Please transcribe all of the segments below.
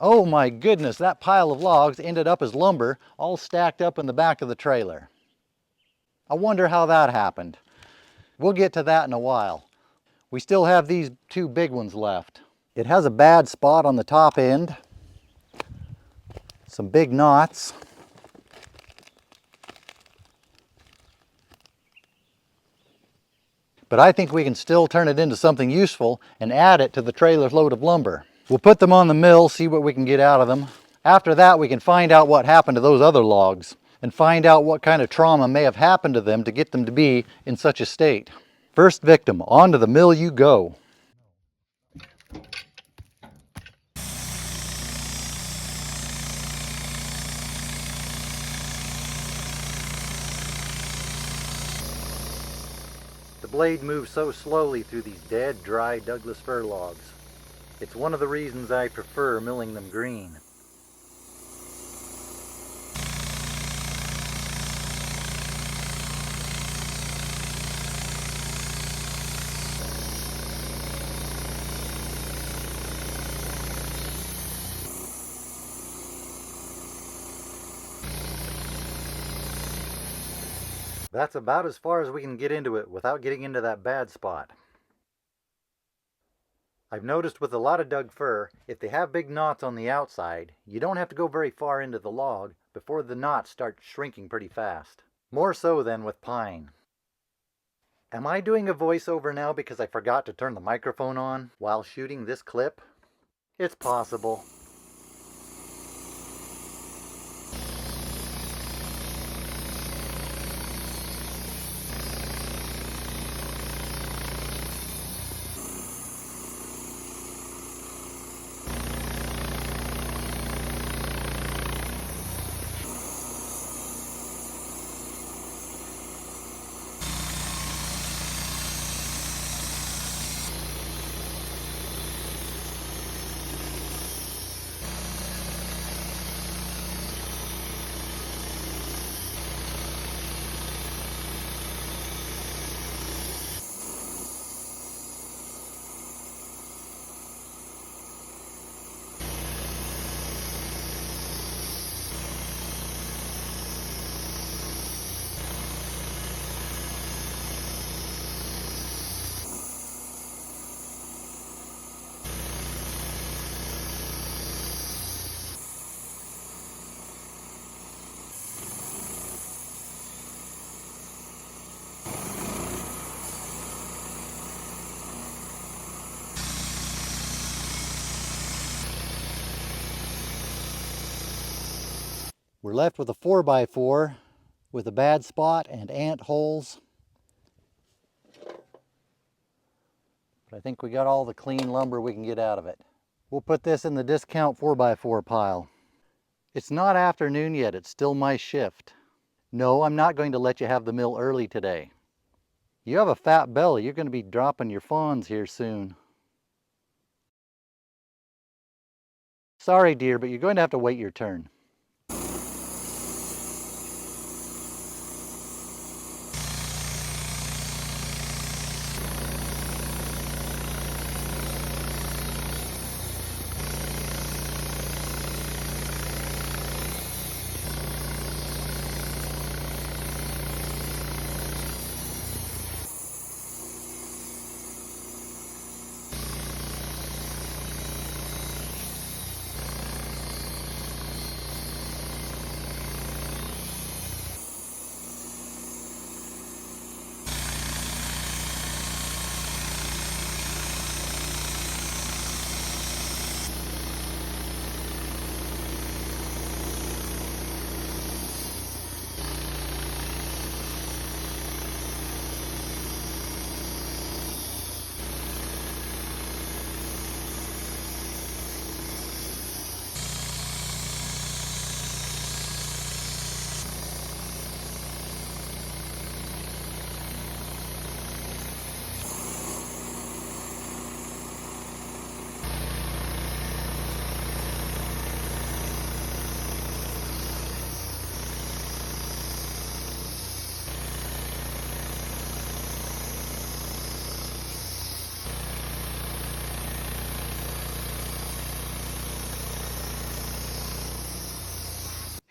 Oh my goodness, that pile of logs ended up as lumber, all stacked up in the back of the trailer. I wonder how that happened. We'll get to that in a while. We still have these two big ones left. It has a bad spot on the top end. Some big knots. But I think we can still turn it into something useful and add it to the trailer's load of lumber. We'll put them on the mill, see what we can get out of them. After that, we can find out what happened to those other logs and find out what kind of trauma may have happened to them to get them to be in such a state. First victim, on to the mill you go. The blade moves so slowly through these dead, dry Douglas fir logs. It's one of the reasons I prefer milling them green. That's about as far as we can get into it without getting into that bad spot. I've noticed with a lot of Doug fir, if they have big knots on the outside, you don't have to go very far into the log before the knots start shrinking pretty fast. More so than with pine. Am I doing a voiceover now because I forgot to turn the microphone on while shooting this clip? It's possible. We're left with a 4x4 with a bad spot and ant holes. But I think we got all the clean lumber we can get out of it. We'll put this in the discount 4x4 pile. It's not afternoon yet, it's still my shift. No, I'm not going to let you have the mill early today. You have a fat belly, you're going to be dropping your fawns here soon. Sorry dear, but you're going to have to wait your turn.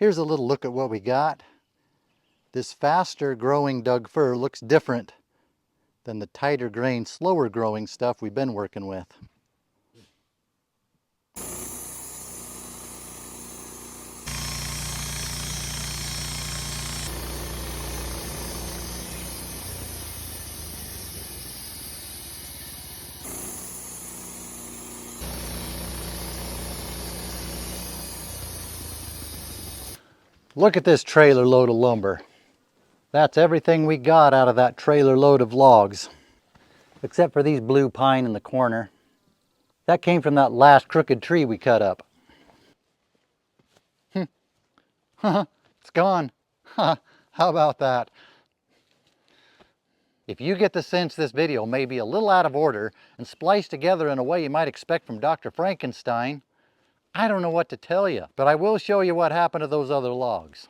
Here's a little look at what we got. This faster growing Doug fir looks different than the tighter grain, slower growing stuff we've been working with. Look at this trailer load of lumber. That's everything we got out of that trailer load of logs, except for these blue pine in the corner. That came from that last crooked tree we cut up. It's gone. How about that? If you get the sense this video may be a little out of order and spliced together in a way you might expect from Dr. Frankenstein, I don't know what to tell you, but I will show you what happened to those other logs.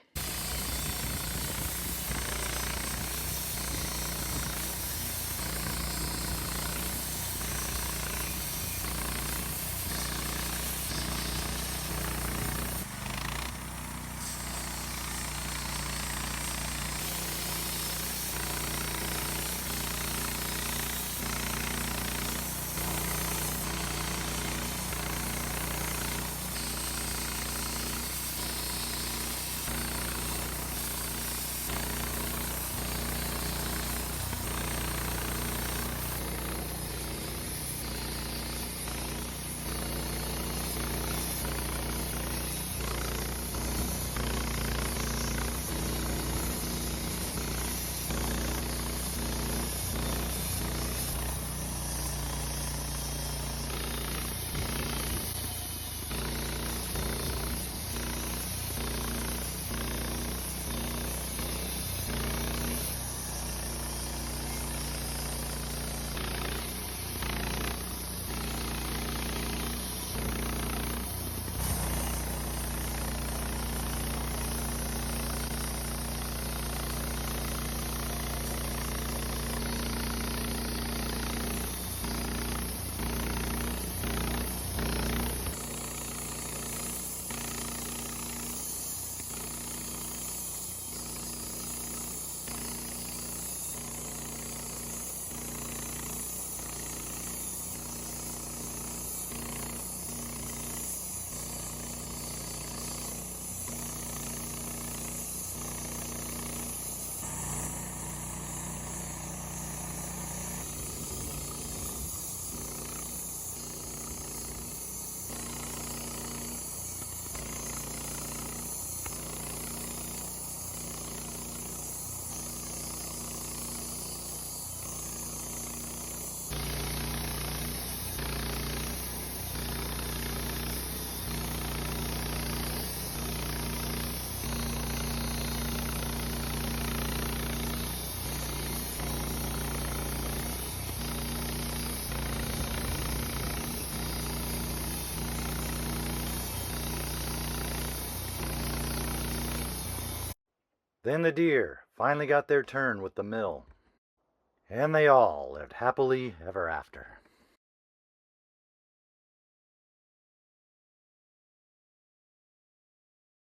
Then the deer finally got their turn with the mill, and they all lived happily ever after.